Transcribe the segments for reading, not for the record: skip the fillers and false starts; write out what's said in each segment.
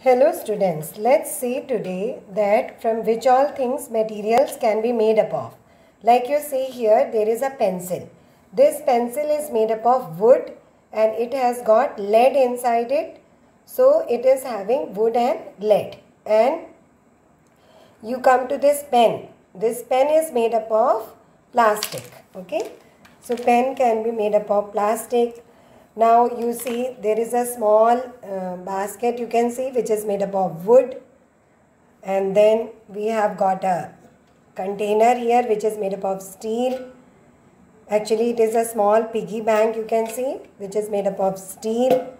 Hello students, let's see today that from which all things materials can be made up of. Like you see here, there is a pencil. This pencil is made up of wood and it has got lead inside it. So it is having wood and lead. And you come to this pen. This pen is made up of plastic. Okay. So pen can be made up of plastic. Now you see there is a small basket you can see which is made up of wood, and then we have got a container here which is made up of steel. Actually it is a small piggy bank you can see which is made up of steel.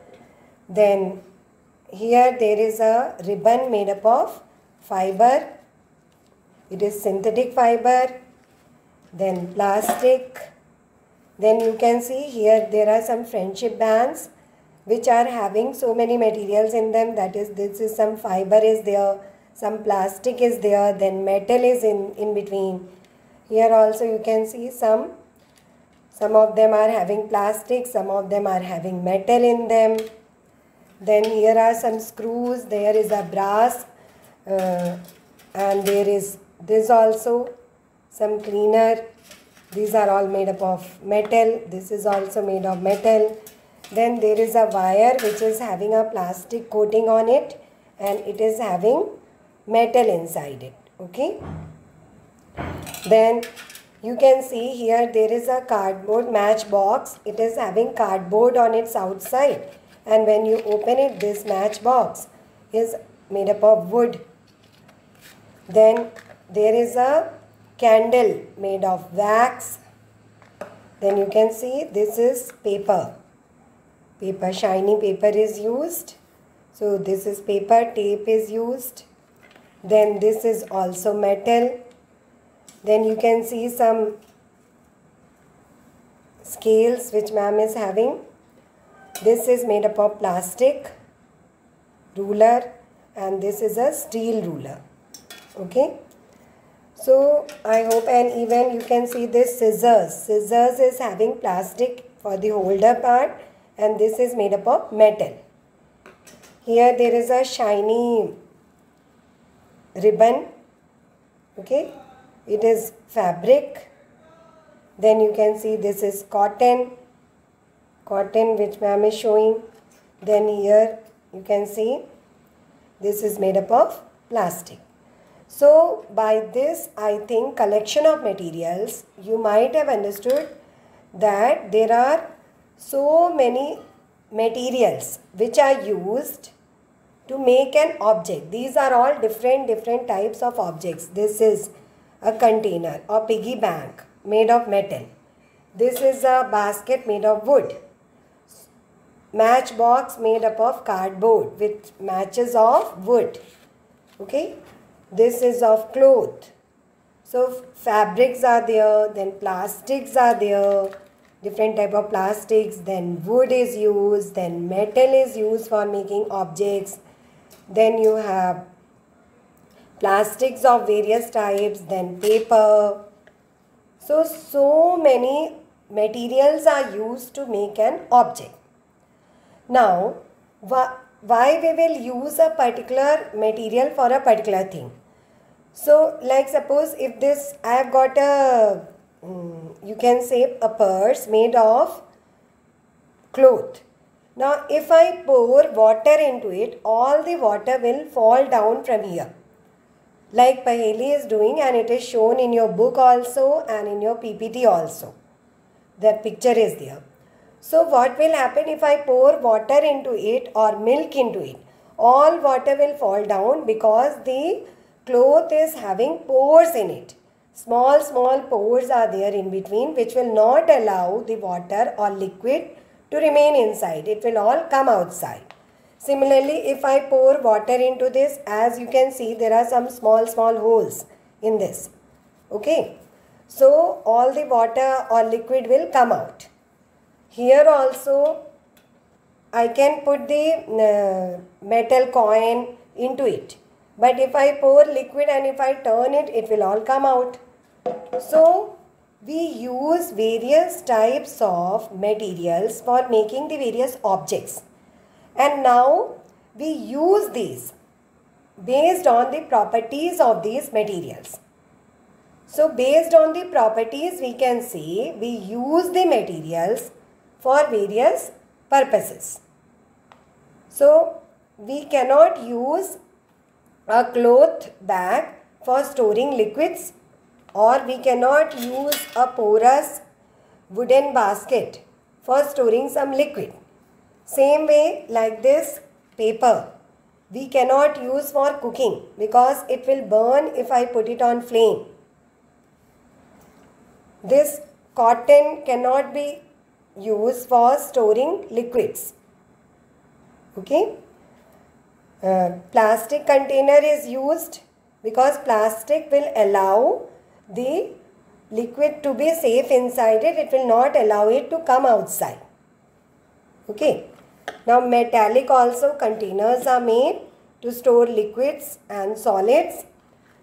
Then here there is a ribbon made up of fiber. It is synthetic fiber. Then plastic. Then you can see here there are some friendship bands which are having so many materials in them. That is, this is some fiber is there, some plastic is there, then metal is in between. Here also you can see some of them are having plastic, some of them are having metal in them. Then here are some screws, there is a brass and there is this also, some cleaner. These are all made up of metal. This is also made of metal. Then there is a wire which is having a plastic coating on it and it is having metal inside it. Okay. Then you can see here there is a cardboard matchbox. It is having cardboard on its outside, and when you open it, this matchbox is made up of wood. Then there is a candle made of wax. Then you can see this is paper. Shiny paper is used. So this is paper, tape is used. Then this is also metal. Then you can see some scales which ma'am is having. This is made up of plastic, ruler, and this is a steel ruler. Okay. So I hope, and even you can see this scissors. Scissors is having plastic for the holder part and this is made up of metal. Here there is a shiny ribbon. Okay. It is fabric. Then you can see this is cotton. Cotton which ma'am is showing. Then here you can see this is made up of plastic. So by this, I think collection of materials, you might have understood that there are so many materials which are used to make an object. These are all different types of objects. This is a container or piggy bank made of metal. This is a basket made of wood. Matchbox made up of cardboard with matches of wood. Okay. This is of cloth. So fabrics are there, then plastics are there, different type of plastics, then wood is used, then metal is used for making objects. Then you have plastics of various types, then paper. So many materials are used to make an object. Now, why we will use a particular material for a particular thing? So like suppose if this, I have got a, you can say a purse made of cloth. Now if I pour water into it, all the water will fall down from here. Like Paheli is doing, and it is shown in your book also and in your PPT also. That picture is there. So what will happen if I pour water into it or milk into it? All water will fall down because the cloth is having pores in it. Small pores are there in between which will not allow the water or liquid to remain inside. It will all come outside. Similarly, if I pour water into this, as you can see, there are some small holes in this. Okay. So all the water or liquid will come out. Here also I can put the metal coin into it. But if I pour liquid and if I turn it, it will all come out. So we use various types of materials for making the various objects. And now we use these based on the properties of these materials. So based on the properties, we can say we use the materials for various purposes. So we cannot use a cloth bag for storing liquids, or we cannot use a porous wooden basket for storing some liquid. Same way, like this paper, we cannot use for cooking because it will burn if I put it on flame. This cotton cannot be used for storing liquids. Okay. Plastic container is used because plastic will allow the liquid to be safe inside it. It will not allow it to come outside. Okay. Now metallic also containers are made to store liquids and solids.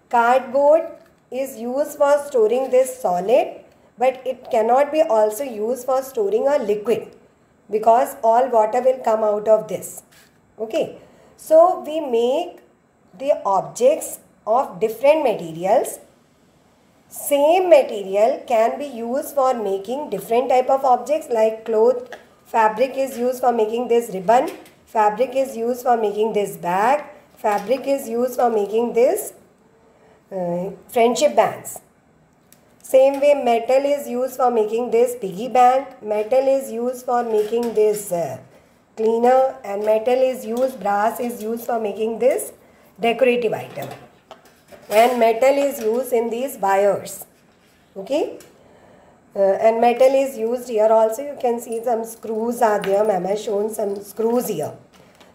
Cardboard is used for storing this solid, but it cannot be also used for storing a liquid because all water will come out of this. Okay. So we make the objects of different materials. Same material can be used for making different type of objects, like cloth. Fabric is used for making this ribbon. Fabric is used for making this bag. Fabric is used for making this friendship bands. Same way, metal is used for making this piggy bank. Metal is used for making this cleaner, and brass is used for making this decorative item. And metal is used in these wires. Okay. And metal is used here also. You can see some screws are there. Ma'am has shown some screws here.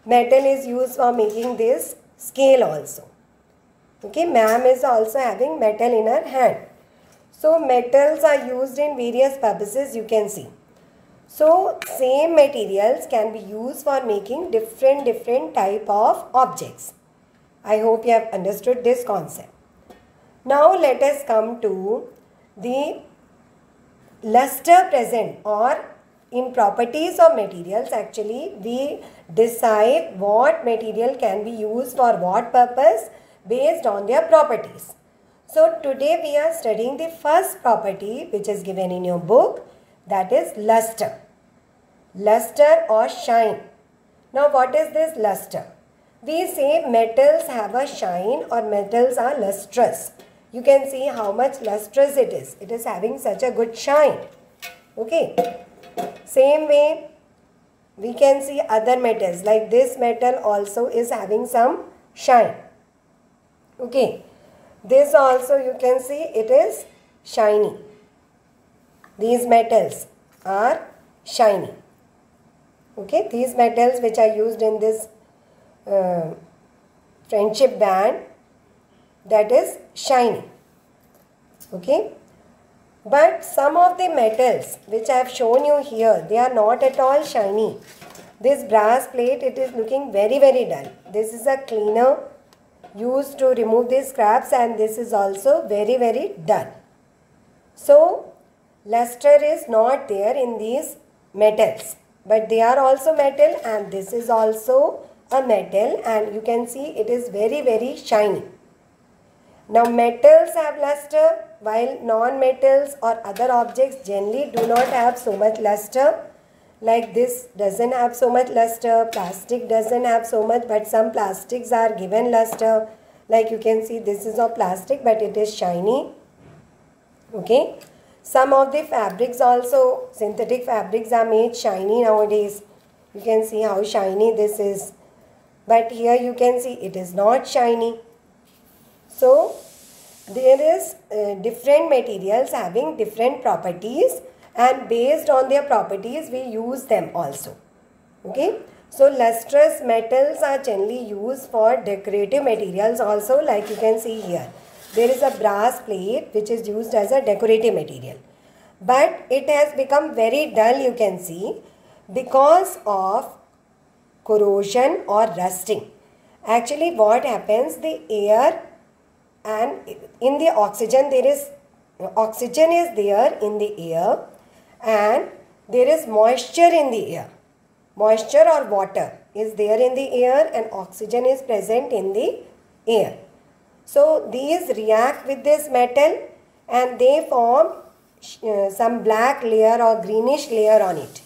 Metal is used for making this scale also. Okay. Ma'am is also having metal in her hand. So metals are used in various purposes, you can see. So same materials can be used for making different type of objects. I hope you have understood this concept. Now let us come to the luster present, or in properties of materials. Actually, we decide what material can be used for what purpose based on their properties. So today we are studying the first property which is given in your book, that is luster. Luster or shine. Now what is this luster? We say metals have a shine, or metals are lustrous. You can see how much lustrous it is. It is having such a good shine. Okay. Same way we can see other metals, like this metal also is having some shine. Okay. This also you can see it is shiny. These metals are shiny. Okay, these metals which are used in this friendship band, that is shiny. Okay, but some of the metals which I have shown you here, they are not at all shiny. This brass plate, it is looking very dull. This is a cleaner used to remove these scraps, and this is also very dull. So luster is not there in these metals, but they are also metal, and this is also a metal, and you can see it is very shiny. Now metals have luster, while non-metals or other objects generally do not have so much luster. Like this doesn't have so much luster, plastic doesn't have so much, but some plastics are given luster. Like you can see, this is of plastic, but it is shiny. Okay. Some of the fabrics also, synthetic fabrics, are made shiny nowadays. You can see how shiny this is. But here you can see it is not shiny. So there is different materials having different properties, and based on their properties we use them also. Okay. So lustrous metals are generally used for decorative materials also, like you can see here. There is a brass plate which is used as a decorative material. But it has become very dull, you can see, because of corrosion or rusting. Actually what happens, the air and in the oxygen, oxygen is there in the air, and there is moisture in the air. Moisture or water. is there in the air and oxygen is present in the air. So these react with this metal and they form some black layer or greenish layer on it.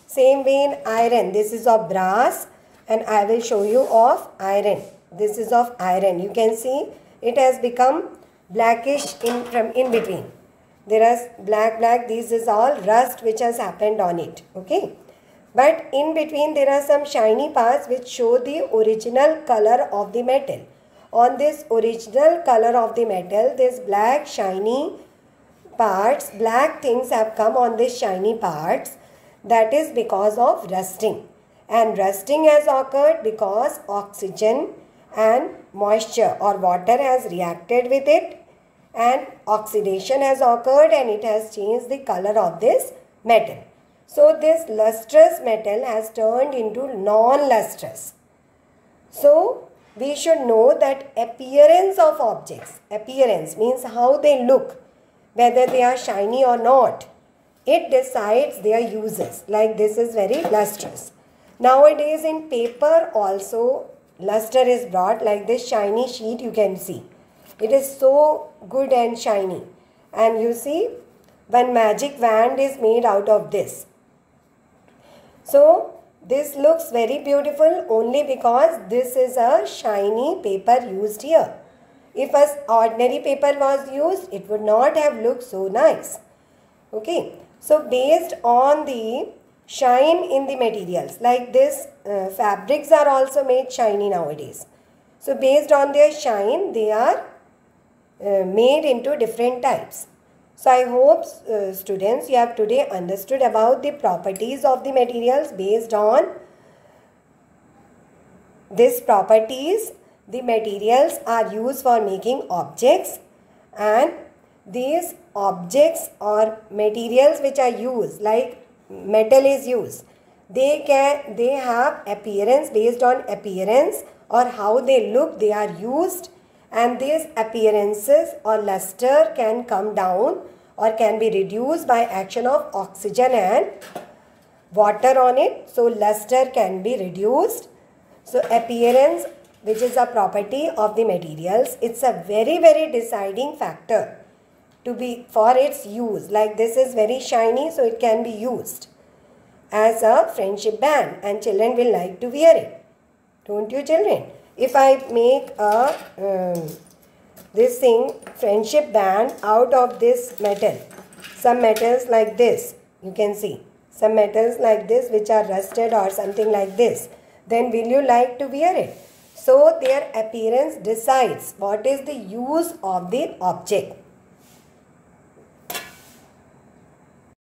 Same way in iron, this is of brass and I will show you of iron. This is of iron. You can see it has become blackish in between. There is black, this is all rust which has happened on it. Okay. But in between there are some shiny parts which show the original color of the metal. On this original color of the metal, this black shiny parts, black things have come on these shiny parts. That is because of rusting. And rusting has occurred because oxygen and moisture or water has reacted with it and oxidation has occurred and it has changed the color of this metal. So this lustrous metal has turned into non-lustrous. So we should know that appearance of objects, appearance means how they look, whether they are shiny or not, it decides their uses. Like this is very lustrous. Nowadays in paper also luster is brought, like this shiny sheet you can see. It is so good and shiny. And you see one magic wand is made out of this. So this looks very beautiful only because this is a shiny paper used here. If an ordinary paper was used, it would not have looked so nice. Okay. So based on the shine in the materials, like this fabrics are also made shiny nowadays. So based on their shine, they are made into different types. So I hope students you have today understood about the properties of the materials. Based on these properties, the materials are used for making objects, and these objects or materials which are used, like metal is used, they have appearance. Based on appearance or how they look, they are used, and these appearances or luster can come down or can be reduced by action of oxygen and water on it. So luster can be reduced. So appearance, which is a property of the materials, it's a very, very deciding factor to be for its use. Like this is very shiny, so it can be used as a friendship band and children will like to wear it. Don't you children? If I make a this thing friendship band out of this metal, some metals like this, you can see some metals like this which are rusted or something like this, then will you like to wear it? So their appearance decides what is the use of the object.